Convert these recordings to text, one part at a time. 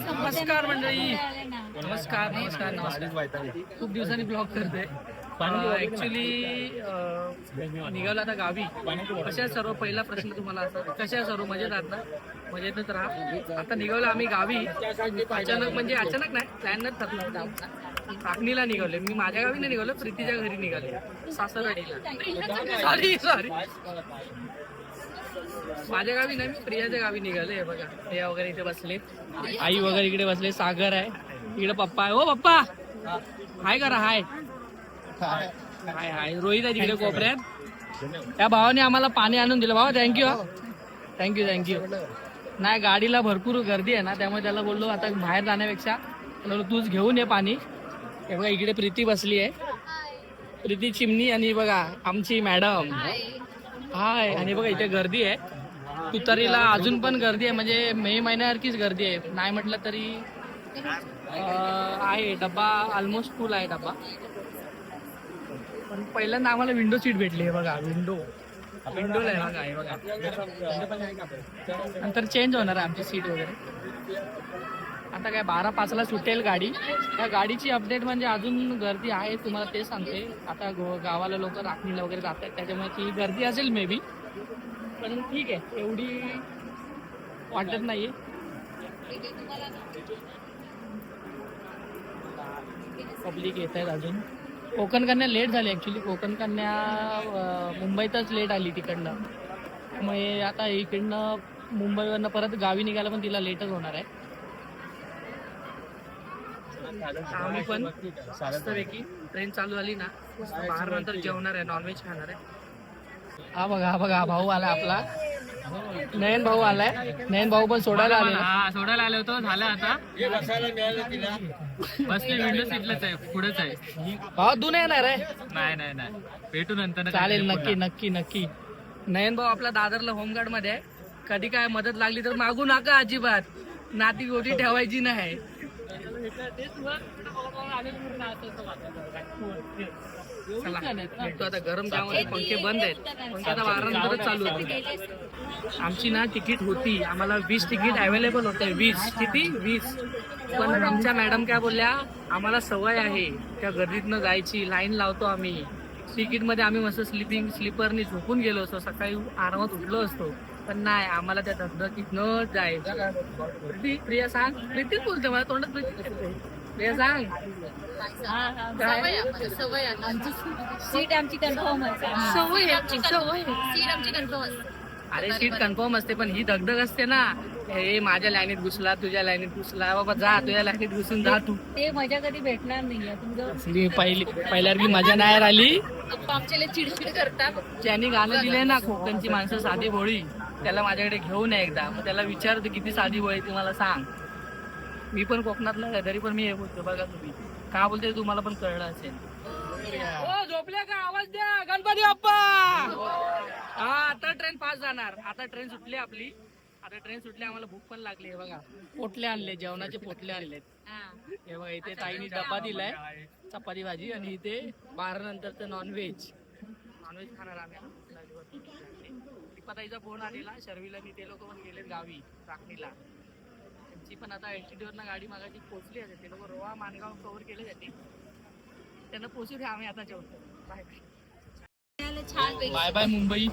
नमस्कार मंडळी, नमस्कार नमस्कार नमस्कार. खूप दिवसांनी ब्लॉग करते. ऍक्च्युली निघालो आता गावी. कशा सर्व पहिला प्रश्न तुम्हाला असा, कशा सर्व मजेत राहत ना? मजेतच राहा. आता निघालो आम्ही गावी. अचानक म्हणजे अचानक नाही, प्लॅनच ठरलं. काकणीला निघाले. मी माझ्या गावी नाही निघालो, प्रीतीच्या घरी निघाले, सासरवाडीला. सॉरी माझ्या गावी नाही, मी प्रियाच्या गावी निघाले. बघा प्रिया वगैरे इथे बसले, आई वगैरे इकडे बसले, सागर आहे इकडे, पप्पा आहे. हो पप्पा हाय करा. हाय हाय हाय. रोहित आहे तिकडे कोपऱ्यात. त्या भावाने आम्हाला पाणी आणून दिलं. भावा थँक्यू. Thank you thank you. नाही गाडीला भरपूर गर्दी आहे ना, त्यामुळे त्याला बोललो आता बाहेर जाण्यापेक्षा तूच घेऊन ये पाणी. हे बघा इकडे प्रीती बसली आहे, प्रीती चिमणी. आणि बघा आमची मॅडम हाय. आणि बघा इथे गर्दी आहे तुतारीला, अजून पण गर्दी आहे. म्हणजे मे महिन्यासारखीच गर्दी आहे, नाही म्हटलं तरी आहे. डब्बा ऑलमोस्ट फुल आहे डब्बा. पण पहिल्यांदा आम्हाला विंडो सीट भेटली आहे. बघा विंडोला आहे बघा. हे बघा नंतर चेंज होणार आहे आमची सीट वगैरे. आता काय 12:05 सुटेल गाडी. त्या गाडीची अपडेट म्हणजे अजून गर्दी आहे, तुम्हाला ते सांगते. आता गावाला लोक राखणीला वगैरे जात आहेत, त्याच्यामुळे ती गर्दी असेल मे बी, पण ठीक आहे, एवढी वाटत नाहीये. पब्लिक येत आहेत अजून. कोकण कन्या लेट झाली ऍक्च्युली. कोकण कन्या मुंबईतच लेट आली तिकडनं, त्यामुळे आता इकडनं मुंबईवरनं परत गावी निघायला पण तिला लेटच होणार आहे. आम्ही पण मस्तपैकी ट्रेन चालू झाली ना, बाहेर नंतर जेवणार आहे, नॉनव्हेज खाणार आहे. हा बघा भाऊ आला आपला, नयन भाऊ आलाय. नयन भाऊ पण सोडायला आले होतो. झालं आता बसले विंडो सीटलाच आहे, पुढेच आहे. भाऊ तू नाही येणार आहे? नाही भेटू नंतर. चालेल, नक्की. नयन भाऊ आपला दादरला होमगार्ड मध्ये आहे. कधी काय मदत लागली तर मागू नका अजिबात, नाती गोटी ठेवायची नाही. चला भेटतो आता. गरम गावामध्ये पंखे बंद आहेत, पंखे आता 12 चालू होते. आमची ना तिकीट होती, आम्हाला 20 तिकीट अवेलेबल होते. 20 किती 20. पण आमच्या मॅडम काय बोलल्या, आम्हाला सवय आहे त्या गर्दीतनं जायची, लाईन लावतो आम्ही. तिकीटमध्ये आम्ही मस्त स्लीपरनी झोपून गेलो असतो, सकाळी आरामात उठलो असतो. पण नाही, आम्हाला त्या धगधगीत न जायचं. प्रिया सांग. प्रीतीच बोलते मला, तोंडात प्रिया सांग. सीट आमची कन्फर्म अरे सीट कन्फर्म असते, पण ही धगधग असते ना. हे माझ्या लाईनीत घुसला, तुझ्या लाईनीत घुसला, बाबा जा तुझ्या लाईनीत घुसून जा तू. ते मजा कधी भेटणार नाहीये. पहिल्यासारखी मजा नाही राहिली. आमच्याला चिडचिड करतात. ज्यांनी गाणं दिलंय ना, कोकणची माणसं साधी भोळी, त्याला माझ्याकडे घेऊन ये एकदा. मग त्याला विचारतो किती साधी भोळी ती मला सांग. मी पण कोकणातला आहे, तरी पण मी हे बोलतो. बघा तुम्ही का बोलते, तुम्हाला पण कळलं असेल. झोपल्या का? आवाज द्या गणपती बाप्पा. हा आता ट्रेन फास्ट जाणार. आता ट्रेन सुटली आपली. आम्हाला भूक पण लागली. हे बघा पोटले आणले, जेवणाचे पोटले आणलेत. हे बघा इथे ताईनी डब्बा दिलाय, चपाती भाजी. आणि इथे 12 नंतरचं नॉनव्हेज खाणार आम्ही. ताईचा फोन आलेला, शर्वीला मी, ते लोक पण गेलेत गावी राखणीला. त्यांची पण आता एलटीडीवरनं गाडी मागायची पोहोचली आहे. ते लोक रोहा मानगाव कव्हर केले जाते, त्यांना पोहोचू द्या. आम्ही आता जेवतो. Bye bye bye Mumbai.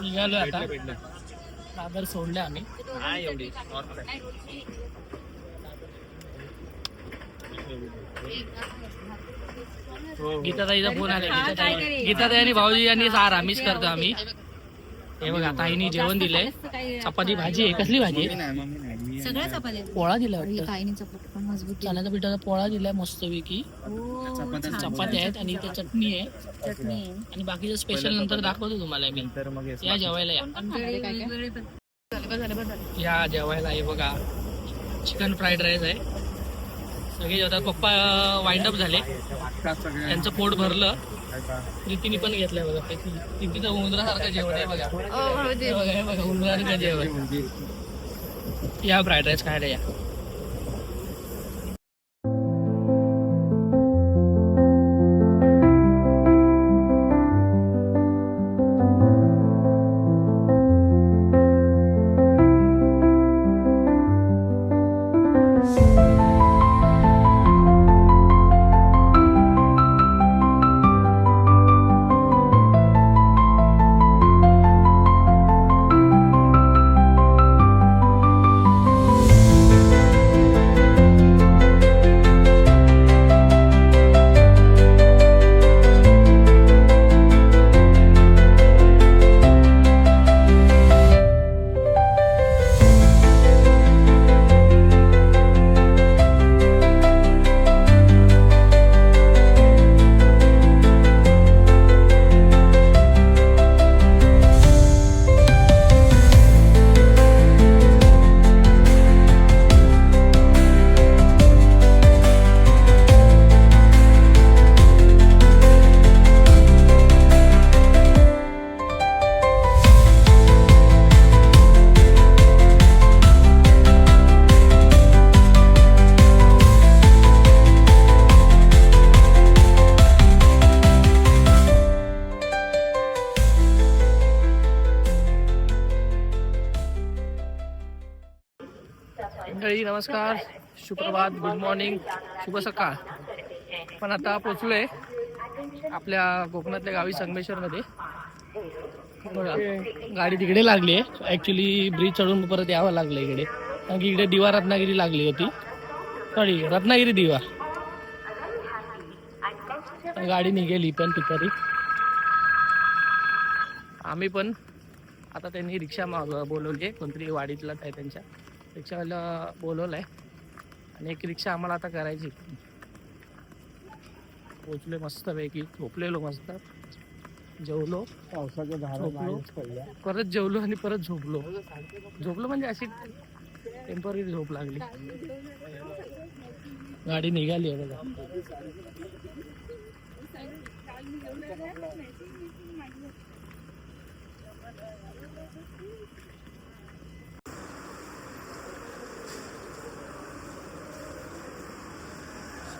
निघालो आता. दादर सोडले आम्ही. गीताताईचा फोन आला. गीताताई आणि भाऊजी यांनी सारा मिस करतो आम्ही. हे बघा ताईनी जेवण दिलंय, चपाती भाजी आहे. कसली भाजी आहे? सगळ्या चपात्या. पोळा दिलाय, चण्याच्या पिठाचा पोळा दिलाय मस्तपैकी. चपात्या आहेत आणि इथे चटणी आहे. आणि बाकीचं स्पेशल नंतर दाखवतो तुम्हाला मी. या जेवायला या जेवायला. हे बघा चिकन फ्राईड राईस आहे. सगळे जेवतात. पप्पा वाइंड अप झाले, त्यांचं पोट भरलं. प्रीतीने पण घेतलाय बघा. प्रीतीचं उंदरासारखं जेवण आहे बघा. हे बघा, हे बघा उंदरासारखं जेवण. या फ्राईड राईस खायला या. मंडळी नमस्कार, सुप्रभात, गुड मॉर्निंग, शुभ सकाळ. पण आता पोचलोय आपल्या कोकणातल्या गावी संगमेश्वरमध्ये. बघा गाडी तिकडे लागली आहे. ॲक्च्युली ब्रिज चढून परत यावं लागलं इकडे, कारण की इकडे दिवा रत्नागिरी लागली होती. सॉरी, रत्नागिरी दिवा. गाडी निघेली पण पितरी. आम्ही पण आता त्यांनी रिक्षा बोलवली आहे, कोणतरी वाडीतलाच आहे, त्यांच्या रिक्षावाला बोलवलं आहे आणि एक रिक्षा आम्हाला आता करायची. पोचले मस्तपैकी, झोपलेलो मस्त, जेवलो, पावसाच्या झोपलो, परत जेवलो आणि परत झोपलो म्हणजे अशी टेम्पररी झोप लागली. गाडी निघाली आहे बघा.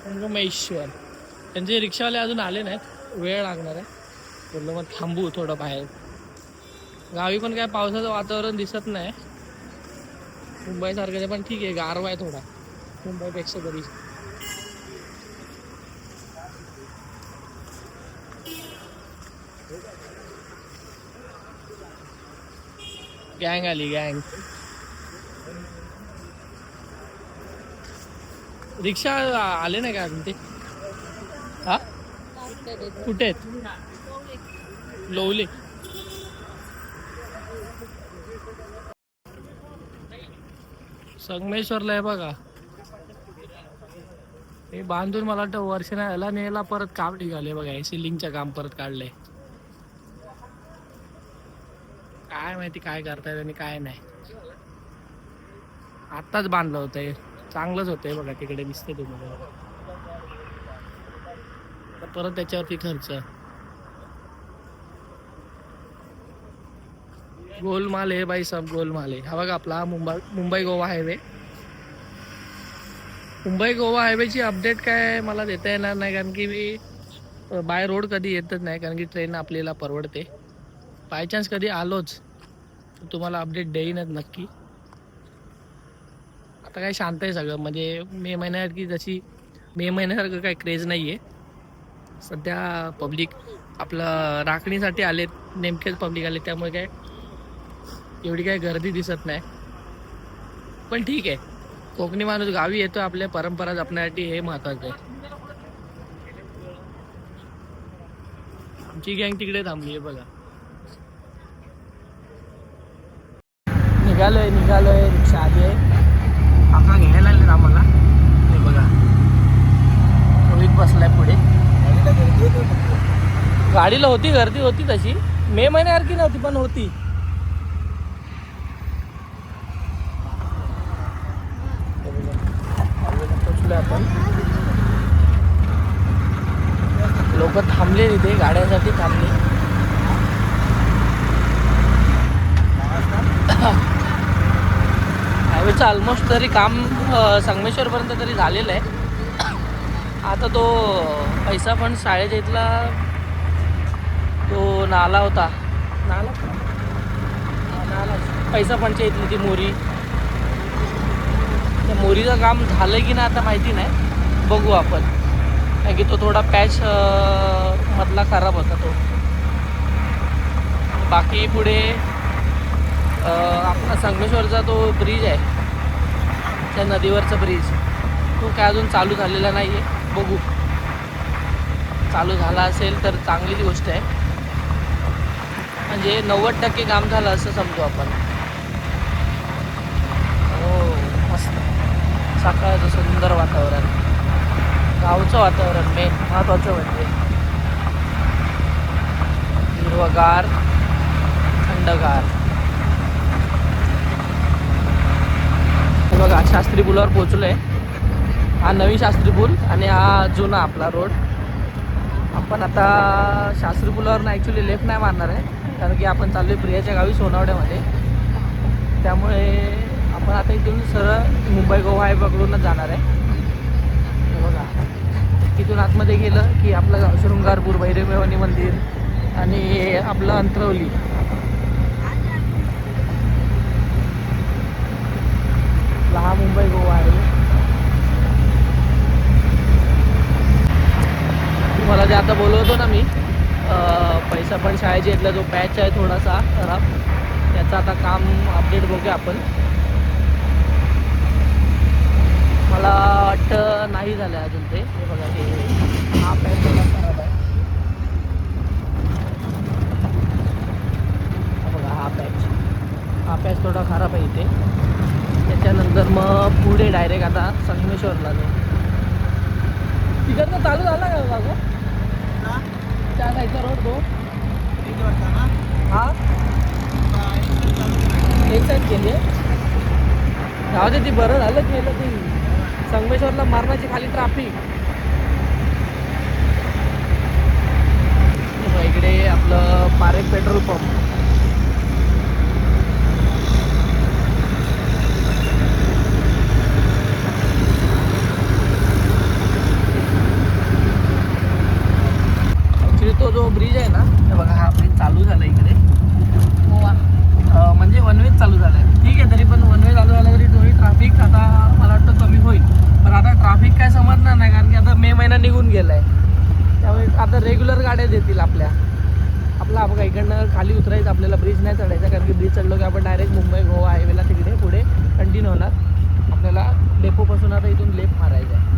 संगमेश्वर. त्यांचे रिक्षावाले अजून आले नाहीत, वेळ लागणार आहे. बोललो मग थांबू थोडं बाहेर. गावी पण काय पावसाचं वातावरण दिसत नाही मुंबईसारखं, पण ठीक आहे, गारवा आहे थोडा मुंबईपेक्षा तरी. गँग आली, गँग. रिक्षा आले नाही का अजून ते? हा, कुठे आहेत? लोवले. संगमेश्वरला आहे बघा. हे बांधून मला वाटतं वर्ष नाही याला नेला, परत काम निघाले बघा. हे सिलिंगचं काम परत काढलंय. काय माहिती काय करतायत आणि काय नाही. आत्ताच बांधलं होतं, चांगलंच होतंय बघा. तिकडे दिसते तुम्हाला, परत त्याच्यावरती खर्च. गोलमाल आहे बाई, सब गोलमाल आहे. हा बघा आपला मुंबई गोवा हायवे. मुंबई गोवा हायवेची अपडेट काय मला देता येणार नाही, कारण की मी बाय रोड कधी येतच नाही, कारण की ट्रेन आपल्याला परवडते. बाय चान्स कधी आलोच तर तुम्हाला अपडेट देईनच नक्की. आता काय शांत आहे सगळं, म्हणजे मे महिन्यात की जशी मे महिन्यासारखं काय क्रेज नाही आहे सध्या. पब्लिक आपलं राखणीसाठी आलेत, नेमकेच पब्लिक आले, त्यामुळे काय एवढी काय गर्दी दिसत नाही. पण ठीक आहे, कोकणी माणूस गावी येतो, आपल्या परंपरा जपण्यासाठी, हे महत्वाचं आहे. आमची गँग तिकडे थांबली आहे बघा. निघालोय, रिक्षा आली आहे. आता घ्यायला आले आम्हाला. हे बघा रोहित बसलाय पुढे. गाडीला गर्दी होती तशी, मे महिन्यासारखी नव्हती पण होती. पोचलोय आपण. लोक लोक थांबले तिथे गाड्यांसाठी थांबले. हायवेचं ऑलमोस्ट तरी काम संगमेश्वरपर्यंत तरी झालेलं आहे. आता तो पैसा पण शाळेच्या इथला तो नाला होता, नाला पैसा पणच्या इथली ती मोरी, त्या मोरीचं काम झालं की नाही आता माहिती नाही, बघू आपण. कारण की तो थोडा पॅच मधला खराब होता तो. बाकी पुढे आपला संगमेश्वरचा तो ब्रिज आहे, त्या नदीवरचा ब्रिज, तो काय अजून चालू झालेला नाही आहे. बघू, चालू झाला असेल तर चांगलीच गोष्ट आहे. म्हणजे 90% काम झालं असं समजू आपण. हो, मस्त सकाळचं सुंदर वातावरण, गावचं वातावरण मेन महत्त्वाचं म्हणजे. हिरवगार, थंडगार. बघा, शास्त्री पुलावर पोचलो आहे. हा नवीन शास्त्री पूल आणि हा जुना आपला रोड. आपण आता शास्त्री पुलावरून ॲक्च्युली लेफ्ट नाही मारणार आहे, कारण की आपण चाललो आहे प्रियाच्या गावी सोनावड्यामध्ये. त्यामुळे आपण आता इथून सरळ मुंबई गोवा हायवेकडूनच जाणार आहे. बघा, तिथून आतमध्ये गेलं की आपलं शृंगारपूर, भैरवभवानी मंदिर आणि आपलं अंतरवली. हा मुंबई गोवा हायवे. तुम्हाला जे आता बोलवतो ना मी, पैसा पण शाळेच्या इथला जो पॅच आहे थोडासा खराब, त्याचं आता काम अपडेट बघूया आपण. मला वाटतं नाही झालं अजून ते. हे बघा, हे हा पॅच थोडा खराब आहे. बघा, हा पॅच थोडा खराब आहे इथे. त्याच्यानंतर मग पुढे डायरेक्ट आता संगमेश्वरला जाऊ. तिकडनं चालू झाला का बाबा त्या साईडचा रोड तो? हा, एक साईड केली आहे. जाऊ दे, ती बरं झालं केलं. ती संगमेश्वरला मारण्याची खाली ट्रॅफिक. इकडे आपलं पारेख पेट्रोल पंप. तो जो ब्रिज आहे ना, हे बघा, हा ब्रिज चालू झाला इकडे गोवा. म्हणजे वनवेज चालू झाला आहे. ठीक आहे, तरी पण वनवे चालू झाला तरी थोडी ट्रॅफिक आता मला वाटतं कमी होईल. पण आता ट्रॅफिक काय समजणार नाही, कारण की आता मे महिना निघून गेला आहे. त्यामुळे आता रेग्युलर गाड्या देतील आपला बघा, इकडनं खाली उतरायचं, आपल्याला ब्रिज नाही चढायचा. कारण की ब्रिज चढलो की आपण डायरेक्ट मुंबई गोवा हायवेला तिकडे पुढे कंटिन्यू होणार. आपल्याला डेपोपासून आता इथून लेफ्ट मारायचं आहे.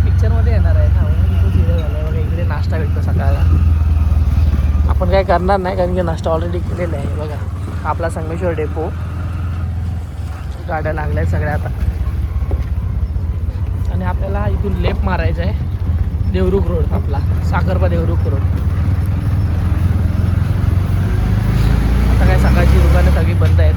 पिक्चरमध्ये येणार आहे ना, खूप हिरो झालं आहे. बघा, इकडे नाश्ता भेटतो सकाळला. आपण काय करणार नाही, कारण की नाश्ता ऑलरेडी केलेला आहे. बघा, आपला संगमेश्वर डेपो, गाड्या लागल्या आहेत सगळ्या आता. आणि आपल्याला इथून लेफ्ट मारायचं आहे, देवरुख रोड, आपला साखरपा देवरुख रोड. आता काय सकाळची दुकानं सगळी बंद आहेत.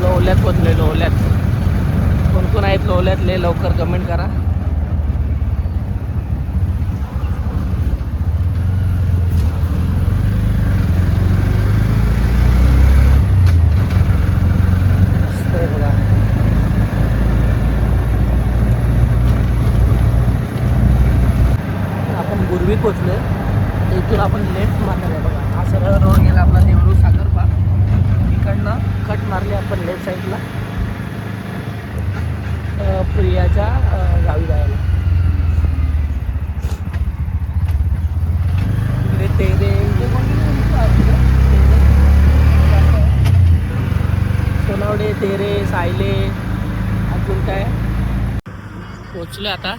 लोल्यात पोचले, लोल्यात. कोण कोण आहेत लोल्यातले लवकर कमेंट करा. बघा, आपण गुरवी पोचलोय. इथून आपण लेफ्ट मारणार आहे. बघा, हा सरळ रोड गेला आपला देवरुख साखरपा. इकडनं कट मारले आपण लेफ्ट साईडला प्रियाच्या गावी जायला. इकडे तेरे सोनावडे, तेरे, सायले, अजून काय. पोचलोय आता,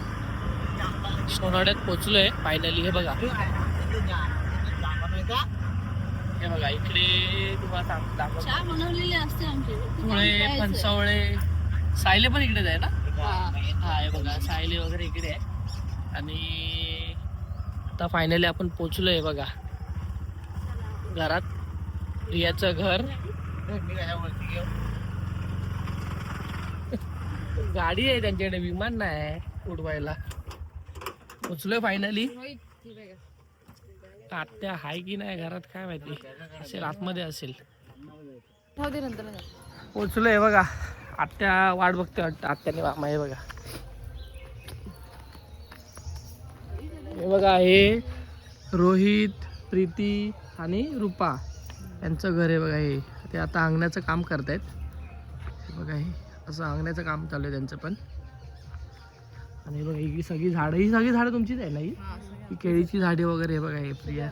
सोनावड्यात पोचलोय फायनली. हे बघा, हे बघा, इकडे तुम्हाला दाखवतो. बनवलेले असते आमचे फणसावळे, सायले पण इकडेच आहे ना. हा हे बघा सायली वगैरे इकडे आहे. आणि आता फायनली आपण पोचलोय बघा घरात. रियाचं घर. गाडी आहे त्यांच्याकडे, विमान नाही उडवायला. पोचलोय फायनली. आत्या हाय की नाही घरात काय माहिती, असेल आतमध्ये असेल. पोचलोय बघा. आत्या वाट बघते वाटतं. आत्याने मामा हे बघा. हे बघा हे रोहित, प्रीती आणि रुपा यांचं घर आहे बघा. हे ते आता अंगणाचं काम करतायत. हे बघा हे असं अंगणाचं काम चालू आहे त्यांचं पण. आणि बघा ही सगळी झाडं तुमचीच आहे ना? ही केळीची झाडे वगैरे. हे बघा हे प्रिया.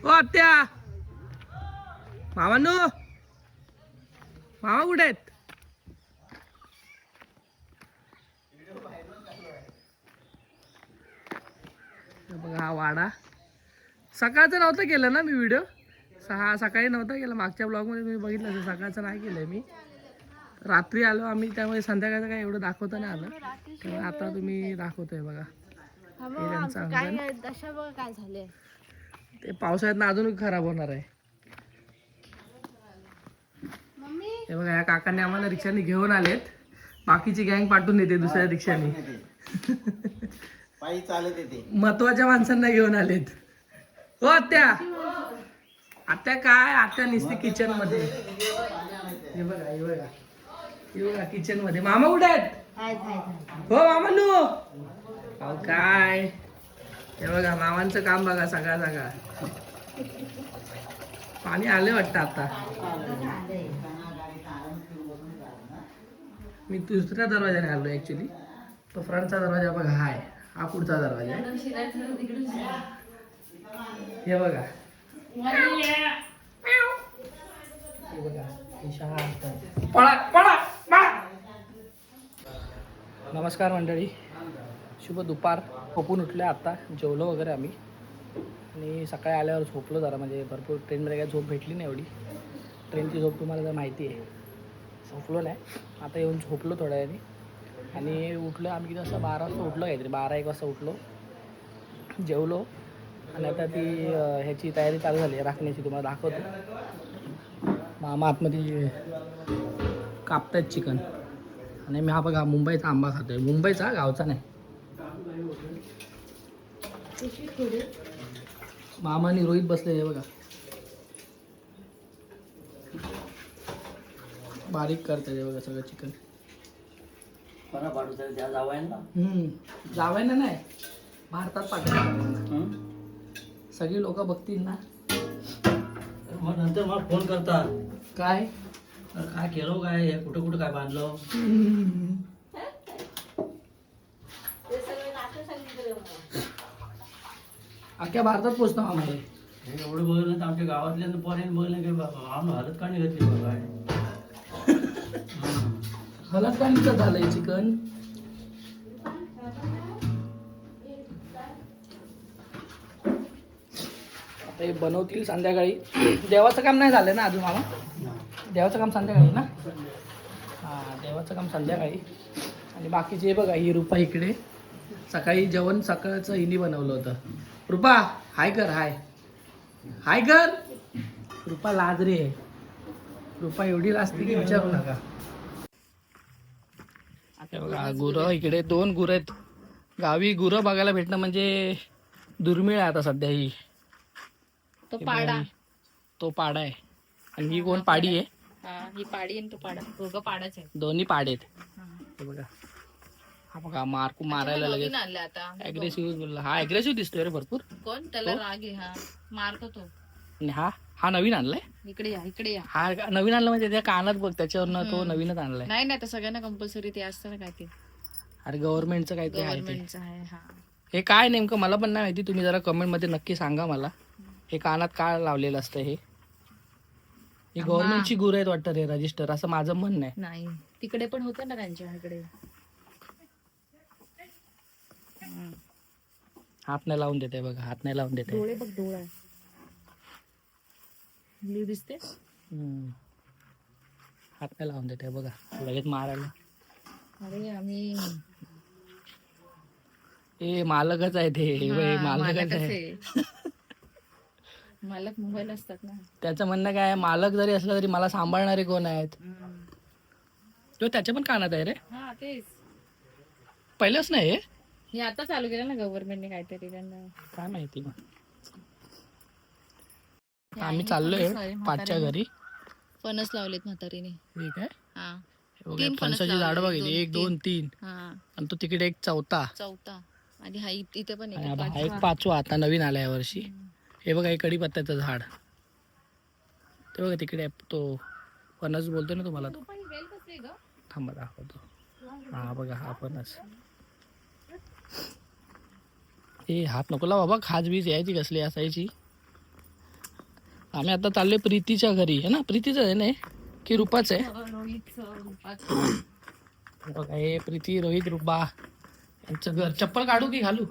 ओ आत्या, मामा कुठे आहेत? बघा हा वाडा. सकाळचं नव्हतं केलं ना मी व्हिडिओ. सकाळी नव्हता केला. मागच्या ब्लॉगमध्ये तुम्ही बघितलं असेल. सकाळचं नाही केलंय मी. रात्री आलो आम्ही, त्यामुळे संध्याकाळचं काय एवढं दाखवता नाही आलं. तर आता तुम्ही दाखवतोय बघा. हे त्यांचं अंगण. काय झालंय ते पावसाळ्यात अजून खराब होणार आहे. हे बघा या काकांनी आम्हाला रिक्षाने घेऊन आलेत. बाकीची गँग पाठवून येते दुसऱ्या रिक्षाने. पायी चालत येते. महत्वाच्या माणसांना घेऊन आलेत. हो आत्या, आत्या काय आत्या निसते किचन मध्ये. हे बघा हे बघा हे बघा किचन मध्ये. मामा कुठे आहेत? हो मामानू. अहो काय हे बघा मामांचं काम बघा. सगळा पाणी आले वाटतं आता. मी दुसऱ्या दरवाजाने आलो ऍक्च्युली. तो फ्रंटचा दरवाजा बघा हाय. हा पुढचा दरवाजा आहे. हे बघा हे बघा नमस्कार मंडळी, शुभ दुपार. झोपून उठले आता. जेवलो वगैरे आम्ही. आणि सकाळी आल्यावर झोपलो जरा. म्हणजे भरपूर ट्रेनमध्ये काही झोप भेटली नाही एवढी. ट्रेनची झोप तुम्हाला जर माहिती आहे. झोपलो नाही. आता येऊन झोपलो थोड्या वेळाने. आणि उठलो आम्ही किती वाजता, 12 वाजता उठलो काहीतरी. 12-1 वाजता उठलो, जेवलो. आणि आता ती ह्याची तयारी चालू झाली राखण्याची. तुम्हाला दाखवतो. मामा आतमध्ये कापतायत चिकन. आणि मी हा बघा मुंबईचा आंबा खातोय. मुंबईचा, गावचा नाही. मामा आणि रोहित बसले बघा. बारीक करताय बघा सगळं चिकन. जावायला नाही, भारतात पाठवायचं. सगळी लोक बघतील ना. मग नंतर मला फोन करतात. काय काय केलं, काय कुठं कुठं काय बांधलं. अख्ख्या भारतात पोचतो आम्हाला. एवढं बघलं तर आमच्या गावातल्या पोऱ्याने बघलं की बाबा आम्ही हलत का नाही घेतली बाबा. हलत का निघत झालंय चिकन. आता हे बनवतील संध्याकाळी. देवाचं काम नाही झालं ना अजून मामा? देवाचं काम संध्याकाळी ना? हां देवाचं काम संध्याकाळी. आणि बाकीचे बघा ही रुपा इकडे. सकाळी जेवण सकाळचं हिनी बनवलं होतं. रुपा हाय कर. हाय कर. रुपा लाजरी आहे. रुपा एवढी लाजते की विचारू नका. बघा गुरं इकडे 2 गुरं आहेत. गावी गुरं बघायला भेटणं म्हणजे दुर्मिळ आहे आता सध्या. तो पाडा आहे. आणि ही कोण पाडी आहे? ही पाडी आणि तो पाडा. दोघं पाडाच आहे. दोन्ही पाडे आहेत. हे बघा हा बघा मारायला लगेच. आता ऍग्रेसिव्ह बोलला. हा ऍग्रेसिव्ह दिसतोय रे भरपूर. कोण त्याला राग आहे. हा मारतो तो. आणि हा नवीन आणलाय. इकडे या. हा नवीन आणला म्हणजे त्या कानात बघ त्याच्यावरनं तो नवीनच आणलाय. नाही तर सगळ्यांना कंपल्सरी ते असतं ना काय ते. अरे गव्हर्नमेंटचं काय ते आहे. गव्हर्नमेंटचं आहे. हा हे काय नेमकं मला पण नाही माहिती. तुम्ही जरा कमेंट मध्ये नक्की सांगा मला. हे कानात काय लावलेलं असतं हे. गव्हर्नमेंटची गुरं आहेत वाटतं रे रजिस्टर, असं माझं म्हणणं आहे. नाही तिकडे पण होतं ना त्यांच्या इकडे. हात नाही लावून देते बघा. हात नाही लावून देते. डोळे बघ. डोळा दिसते. हात काय लावून देते बघा लगेच मारायला. अरे आम्ही ए मालकच आहे ते मालकच आहे. आहे. मालक मोबाईल असतात ना. त्याचं म्हणणं काय आहे, मालक जरी असलं तरी मला सांभाळणारे कोण आहेत. तो त्याच्या पण कानात आहे रे. हा तेच. पहिलंच नाही हे? हे आता चालू केलं ना गव्हर्नमेंटने काहीतरी त्यांना. काय माहिती मग. आम्ही चाललोय पाचच्या घरी. फणस लावलेत म्हातारीने. ठीक आहे. हा. हे बघा, 3 फणस फणसाची झाडं लावले, बघितली 1 2 3 हा. आणि तो तिकडे एक चौथा चौथा आणि हा इथे पण आणि एक हा एक पाचवा आता नवीन आला या वर्षी. हे बघा हे कडीपत्त्याचं झाड. ते बघा तिकडे तो फणस बोलतो ना तुम्हाला तो. थांबा दाखवतो. हा बघा हा फणस. हे हात नको ला बाबा, खाज बीज यायची कसली असायची. आम्ही आता चाललोय प्रीतीच्या घरी आहे ना. प्रीतीचं आहे ना की रूपाच आहे. बघा हे प्रीती रोहित रूपा यांचं घर. चप्पल काढू की घालू?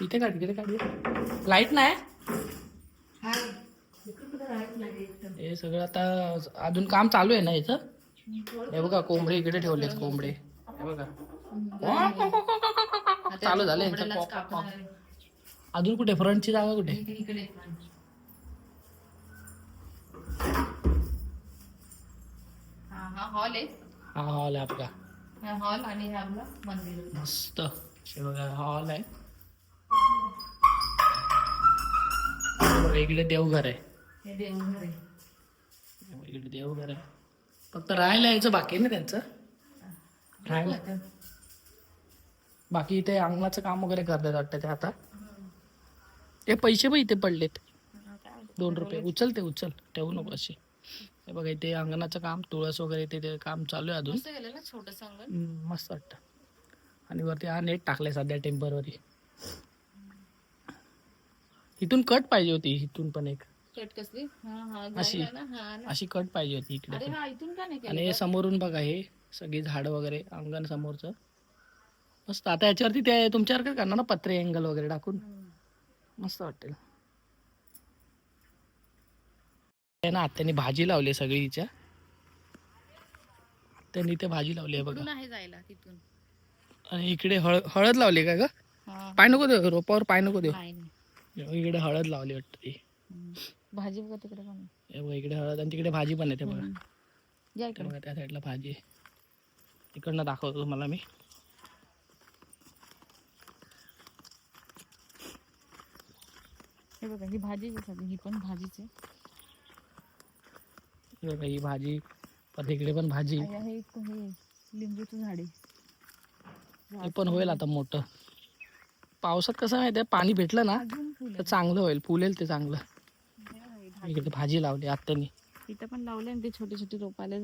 इथे काढ तिकडे काढ. लाईट नाही हे सगळं आता अजून काम चालू आहे ना याचं. हे बघा कोंबडे इकडे ठेवलेत कोंबडे. हे बघा चालू झालं यांचं पॉप पॉप पॉप. अजून कुठे फ्रंटची जागा कुठे? हा हॉल आहे. हा हॉल आहे आपला. हॉल आणि हा आपला मंदिर. मस्त. हे बघा हॉल आहे. इकडे देवघर आहे. हे देवघर आहे. इकडे देवघर आहे. फक्त राहायला यायचं बाकी आहे ना त्यांचं. राहायला बाकी इथे अंगणाचं काम वगैरे करतात वाटतं ते आता. हे पैसे पण इथे पडलेत 2 रुपये. उचल ते उचल, ठेवू नको असे. हे बघा इथे अंगणाचं काम, तुळस वगैरे ते काम चालू आहे अजून. मस्त गेलं ना छोटंसं अंगण. मस्त वाटतं. आणि वरती हा नेट टाकलाय सध्या टेम्पररी. इथून कट पाहिजे होती. इथून पण एक कट कसली? हा हा अशी जायला ना. हा ना. अशी कट पाहिजे होती इकडे अरे पण. हा इथून का नाही आणि हे केलं? समोरून बघा हे सगळी झाडं वगैरे अंगण समोरचं मस्त. आता याच्यावरती ते तुमच्यासारखं करणार ना पत्रे अँगल वगैरे टाकून. मस्त वाटेल. ना आत्याने भाजी लावली सगळी हिच्या. त्यांनी इथे भाजी लावली आहे बघा. इकडून आहे जायला तिथून. आणि इकडे हळद लावली का ग? हा. पाय नको देऊ रोपावर, पाय नको देऊ. नाही नाही. इकडे हळद लावली वाटतं ती. भाजी बघा तिकडे पण. हे बघा इकडे हळद आणि तिकडे भाजी पण येते बघा. या ते इकडे. बघा त्या साईडला भाजी आहे. इकडनं दाखवतो तुम्हाला मी. हे बघा ही भाजी ही पण भाजीच आहे. हे बघा ही भाजी. परत इकडे पण भाजी. आणि हे एक हे लिंबूचं झाड आहे. हे पण होईल आता मोठं. पावसात कसं माहिती आहे पाणी भेटलं ना अजून फुलं. तर चांगलं होईल. फुलेल ते चांगलं. इकडे भाजी लावली आत्यानी. इथं पण लावले आणि ते छोटे छोटे रोपाले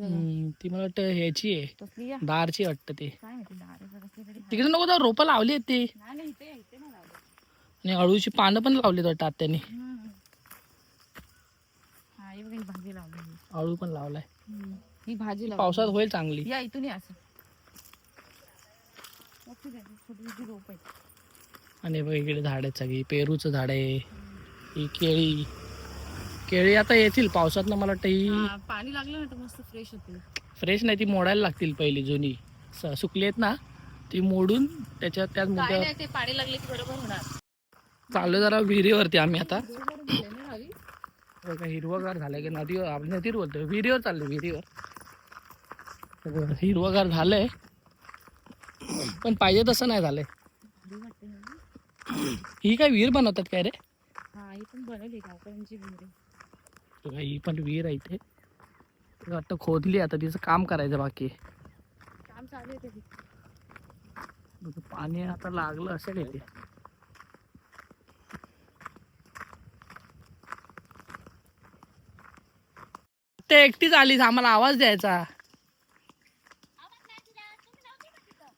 ती मला वाटतं ह्याची आहे, कसली या दारची वाटतं ती. काय माहिती दारे कसली तरी. तिकडे नको जाऊ, रोपं लावली आहेत ती. नाही नाही इथे इथे नाही लावले. आणि अळूची पानं पण लावलीत वाटतं आत्यानी. हा ही बघा ही भाजी लावली. अळू पण लावलाय. ही भाजी लावली. पावसात होईल चांगली. या इथून या असं. छोटी छोटी रोप आहे. आणि बघ इकडे झाड आहेत सगळी. पेरूचं झाड आहे. ही केळी. केळी आता येतील पावसात ना मला वाटतं. ही हा, पाणी लागलं ना तर मस्त फ्रेश होते. फ्रेश नाही, ती मोडायला लागतील पहिली जुनी सुकली आहेत ना ती मोडून त्याच्यात त्यात काय मोठं नाही ते पाणी लागले की बरोबर होणार. चालू जरा विहिरीवरती आम्ही आता. बरोबर झालंय ना गावी? बघा हिरवगार झालंय की नदीवर, आपण नदीवर बोलतोय, विहिरीवर चाललोय विहिरीवर. हिरवगार झालंय पण पाहिजे तसं नाही झालंय. भारी वाटते ना. ही काय विहीर बनवतात काय रे? हा ही पण बनवली गावकऱ्यांची विहीर आहे. बघा, ही पण विहीर आहे इथे. वाटतं खोदली आता, तिचं काम करायचं बाकी आहे. काम चालू आहे ते. बघा, पाणी आता लागलं असेल इथे. ते एकटीच आलीस, आम्हाला आवाज द्यायचा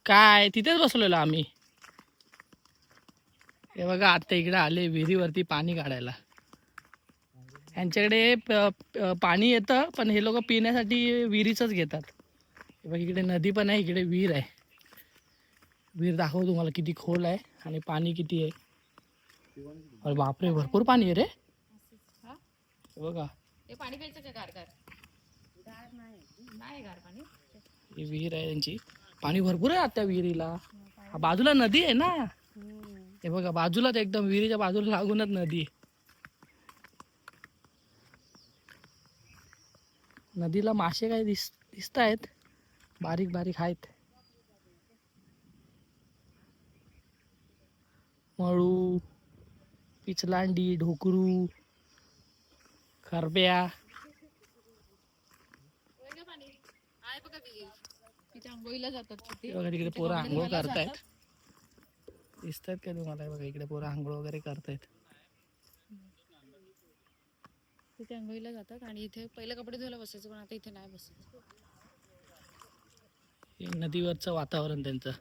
काय? तिथेच बसलेलो आम्ही. हे बघा आता इकडे आले विहिरीवरती पाणी काढायला. यांच्याकडे पाणी येतं पण हे लोक पिण्यासाठी विहिरीचंच घेतात. हे बघा इकडे नदी पण आहे, इकडे विहीर आहे. विहीर दाखवतो तुम्हाला किती खोल आहे आणि पाणी किती आहे. अरे बापरे, भरपूर पाणी आहे रे. हा? हे बघा, हे पाणी प्यायचं का गार गार? गार नाही गार पाणी. ही विहीर आहे त्यांची. पाणी भरपूर आहे आता विहिरीला. हा, बाजूला नदी आहे ना. हे बघा, बाजूलाच एकदम विहिरीच्या बाजूला लागूनच नदी आहे. नदीला मासे काय दिसत आहेत, बारीक बारीक आहेत. मळू, पिचलांडी, ढोकरू, खरब्या. पाणी आहे बघा विहीर. तिथे आंघोळीला जातात छोटी. बघा तिकडे तिथे पोरं कपडे आंघोळ धुवायला करतायत. जातात. दिसतायत का तुम्हाला? हे बघा इकडे पोरं आंघोळ वगैरे करतायत. तिथे आंघोळीला जातात आणि इथे पहिले कपडे धुवायला बसायचं, पण आता इथे नाही बसायचं. हे नदीवरचं वातावरण त्यांचं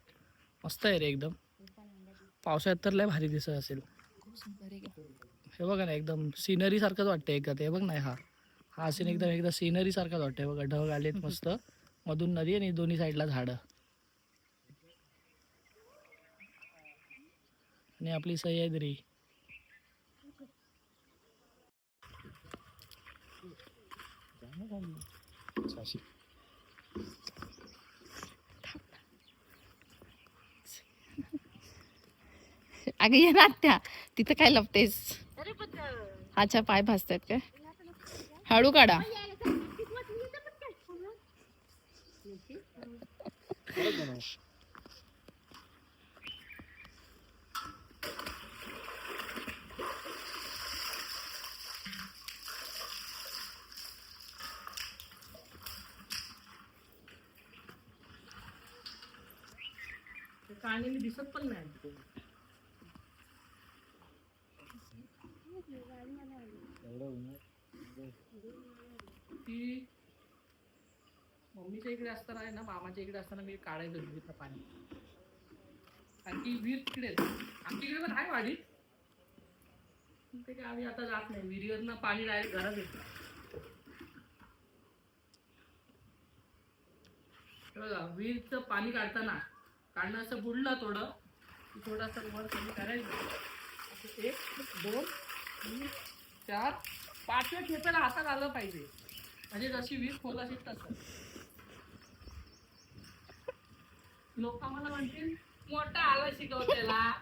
मस्त आहे रे एकदम. पावसाळ्यात तर लय भारी दिसत असेल. खूप सुंदर आहे की. हे बघा ना, एकदम सीनरी सारखंच वाटतं एकदा. ते बघ नाही, हा सीन एकदम एकदा सीनरी सारखाच वाटतंय. बघा ढग आलेत मस्त, मधून नदी आणि दोन्ही साईडला झाडं. आणि आपली सह्याद्री. अगं ये ना त्या, तिथं काय लपतेस? अच्छा, पाय भाजतायत काय? हळू काढा. काळणी दिसत पण नाही. ती मम्मीच्या इकडे असताना आहे ना, मामाच्या इकडे असताना मी काढायचो विहिरीतलं पाणी. आणि ती विहीर तिकडे आमच्या इकडे पण आहे वाडीत. ते काय आम्ही आता जात नाही. विहिरीवरनं पाणी डायरेक्ट घरात येतं. बघा, विहीरचं पाणी काढताना असं बुडलं थोडं की थोडंसं वर कमी करायचं. असं 1, 2, 3, 4, 5व्या खेपेला हातात आलं पाहिजे. म्हणजे जशी विहीर खोल असेल तसं. लोक आम्हाला म्हणतील मोठा आला शिकवतेला.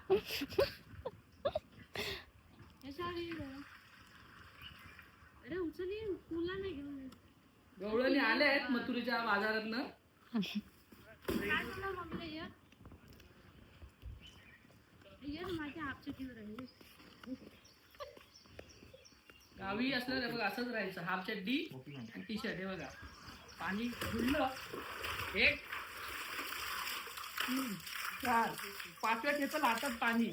गवळणी आले आहेत मथुरीच्या बाजारातनं. गावी असलं बघा असंच राहायचं. हाफ चड्डी आणि टी शर्ट. हे बघा, पाणी बुडलं 1, 3, 4, 5व्या खेपेला हातात पाणी.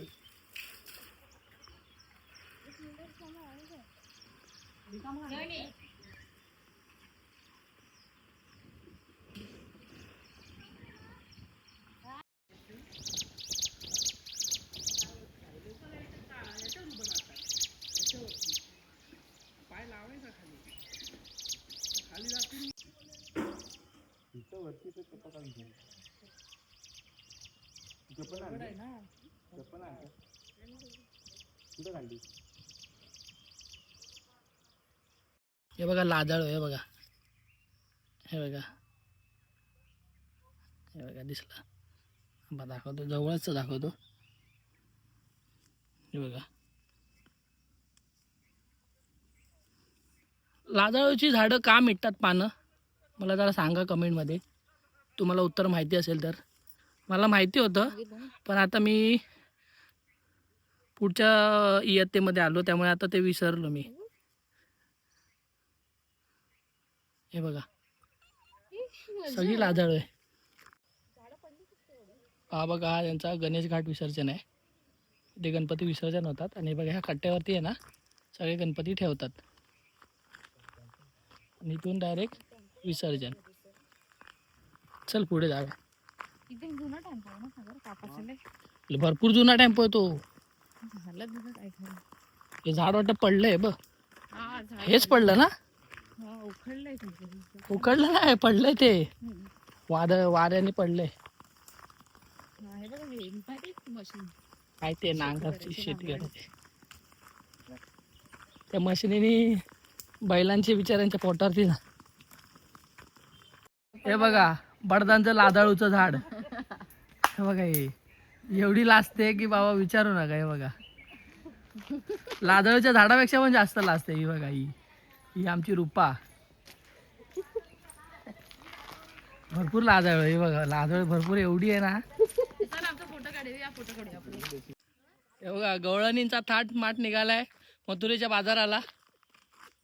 पाय लावायचा खाली, खाली जातील. हे बघा लाजाळू. हे बघा, हे बघा, हे बघा दिसला. दाखवतो, जवळच दाखवतो. हे बघा, लाजाळूची झाडं का मिटतात पानं? मला जरा सांगा कमेंटमध्ये. तुम्हाला उत्तर माहिती असेल तर. मला माहिती होतं, पण आता मी पुढच्या इयत्तेमध्ये आलो, त्यामुळे आता ते विसरलो मी. हे बघा, सगळी लाजाळू आहे. हा बघा, हा त्यांचा गणेश घाट विसर्जन आहे. ते गणपती विसर्जन होतात. आणि बघा, ह्या कट्ट्यावरती आहे ना सगळे गणपती ठेवतात. आणि इथून डायरेक्ट विसर्जन. चल पुढे जाऊया. एकदम जुना टेम्पो आहे ना सागर, कापासले. भरपूर जुना टेम्पो आहे तो. झालं जुनं काय झालं? हे झाड वाटतं पडलंय बघ. हा, झालं. हेच पडलं ना? हा, उखडलंय तुझं. उकडलं नाही, पडलंय ते. वाऱ्याने पडलंय. हा, हे बघा, हे भारी मशीन. काय ते नांगरची शेती करायची. त्या मशिनीने बैलांच्या बिचाऱ्यांच्या पोटावरती ना. हे बघा बडदांचं लादाळूचं झाड. हे बघा हे एवढी लाजते की बाबा विचारू नका. हे बघा लादळच्या झाडापेक्षा पण जास्त लाजते. ही बघा ही आमची रूपा. भरपूर लादळ. हे बघा लादळ भरपूर एवढी आहे ना. हे बघा गवळणींचा थाट माठ निघालाय मथुरेच्या बाजाराला.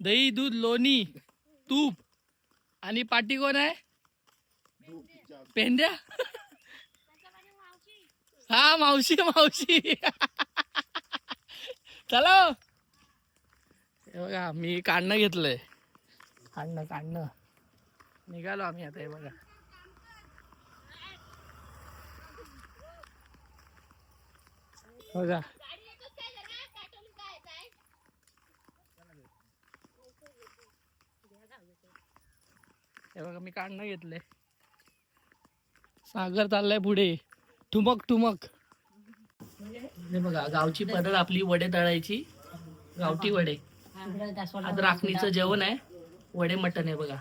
दही दूध लोणी तूप आणि पाटी कोण आहे? पेंड्या. हा मावशी मावशी. चला हे बघा मी काढणं घेतलंय. काढणं निघालो आम्ही आता. हे बघा बघा हे बघा मी काढणं घेतलंय. सागर चाललाय पुढे ठुमक ठुमक. हे बघा गावची पद्धत आपली वडे तळायची. गावठी वडे. आज राखणीचं जेवण आहे. वडे मटण आहे बघा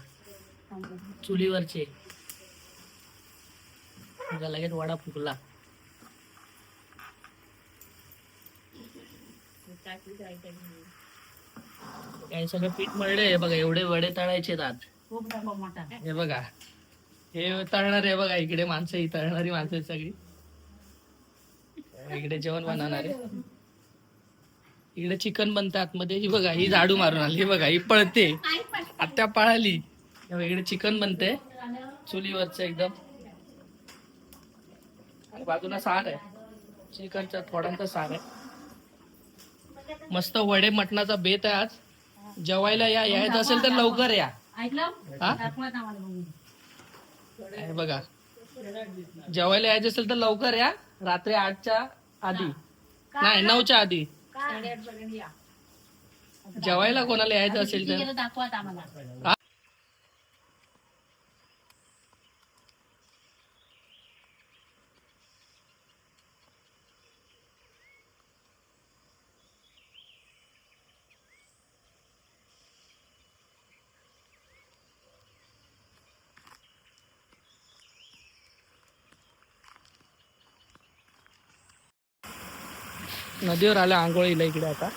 चुलीवरचे. बघा लगेच वडा फुगला. काय सगळं पीठ मळले बघा. एवढे वडे तळायचे आज. हे बघा हे तळणार आहे बघा. इकडे माणसं ही तळणारी माणसं आहेत सगळी. इकडे जेवण बनवणार आहे. इकडे चिकन बनतं आतमध्ये. ही बघा ही झाडू मारून आली. ही बघा ही पळते. आत्या पळाली. इकडे चिकन बनते चुलीवरच एकदम. आणि बाजूला सार आहे चिकनचा थोडांचा सार आहे. मस्त वडे मटणाचा बेत आहे आज. जेवायला यायचं असेल तर लवकर या. हे बघा जेवायला यायचं असेल तर लवकर या. रात्री 8च्या आधी नाही 9च्या आधी. जेवायला कोणाला यायचं असेल तर. नदीवर आल्या आंघोळीला इकडे आता.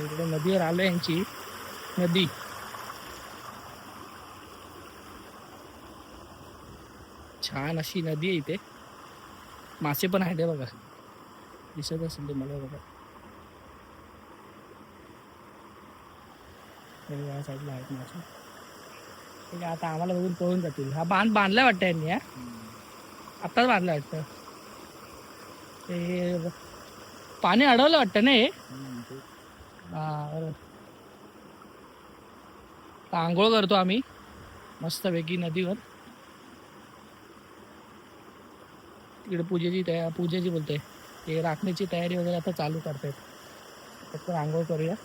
इकडे नदीवर आलो यांची नदी. छान अशी नदी आहे इथे. मासे पण आहेत बघा. दिसत असेल ते मला बघा. या साईडला आहेत मासे. ठीक आहे आता आम्हाला बघून पळून जातील. हा बांध बांधला वाटतं यांनी. आत्ताच बांधला वाटतं. ते पाणी अडवलं वाटतं ना हे. आंघोळ करतो आम्ही मस्तपैकी नदीवर. तिकडे पूजेची बोलते ते राखण्याची तयारी वगैरे आता चालू करतायत. फक्त आंघोळ करूया.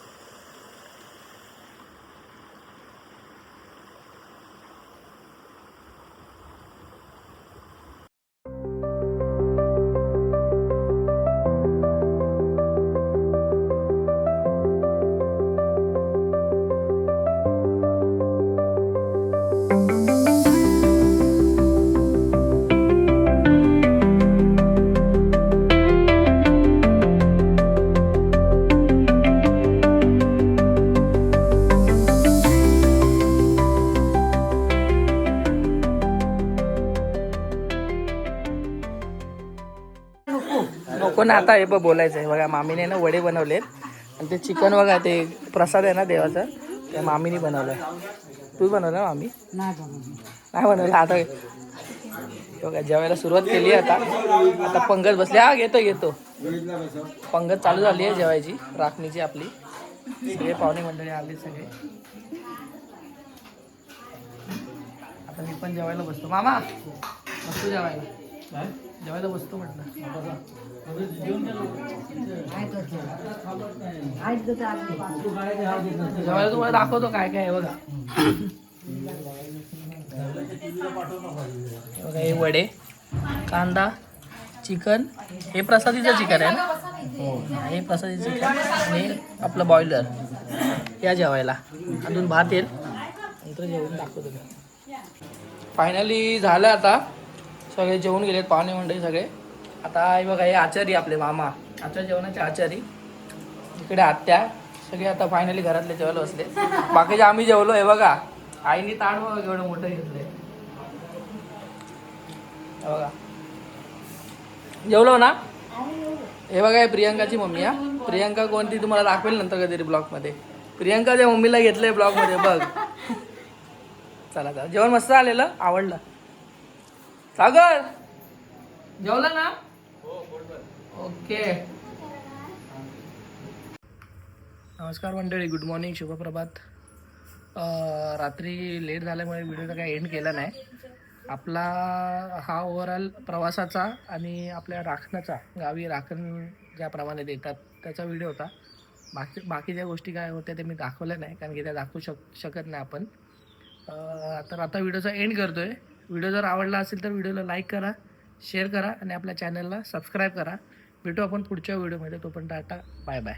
नको ना आता. हे बोलायचं आहे बघा. मामीने ना वडे बनवलेत आणि ते चिकन बघा ते प्रसाद आहे ना देवाचा. त्या मामीने बनवलंय. तू बनवलं मामी? नाही बनवलं. आता बघा जेवायला सुरुवात केली आता. आता पंगत बसली. हा घेतो पंगत चालू झाली आहे जेवायची राखणीची आपली. सगळे पाहुणे मंडळी आले सगळे. आता मी पण जेवायला बसतो. मामा बसतो जेवायला बसतो म्हटलं. जेवायला तुम्हाला दाखवतो काय काय आहे बघा. बघा हे वडे, कांदा, चिकन, हे प्रसादीचं चिकन आहे ना? हे प्रसादीचं चिकन आणि आपलं बॉयलर या जेवायला. अजून भात येईल, नंतर जेवण दाखवतो मी. फायनली झालं आता, सगळे जेवून गेलेत पाहुणे मंडळी सगळे. आता हे बघा हे आचारी आपले मामा, आजच्या जेवणाचे आचारी, इकडे आत्या, सगळे आता फायनली घरातले जेवायला बसले. बाकीचे आम्ही जेवलो. हे बघा आईने ताट बघा एवढं मोठं घेतलंय. हे बघा जेवलो ना. हे बघा हे प्रियंकाची मम्मी हा. प्रियंका कोणती तुम्हाला दाखवेल नंतर कधीतरी ब्लॉगमध्ये. प्रियंकाच्या मम्मीला घेतलंय ब्लॉगमध्ये बघ. चला चला, जेवण मस्त आलेलं, आवडलं. सागर जेवलं ना? ओके. नमस्कार मंडळी, गुड मॉर्निंग, शुभप्रभात. रात्री लेट झाल्यामुळे व्हिडिओचा काही एंड केला नाही. आपला हा ओव्हरऑल प्रवासाचा आणि आपल्या राखणाचा, गावी राखण ज्याप्रमाणे देतात त्याचा व्हिडिओ होता. बाकीच्या गोष्टी काय होत्या ते मी दाखवल्या नाही, कारण की त्या दाखवू शकत नाही आपण. तर आता व्हिडिओचा एंड करतो आहे. व्हिडिओ जर आवडला असेल तर व्हिडिओला लाईक करा, शेअर करा आणि आपल्या चॅनलला सबस्क्राईब करा. भेटू आपण पुढच्या व्हिडिओमध्ये. तोपर्यंत टाटा, बाय बाय.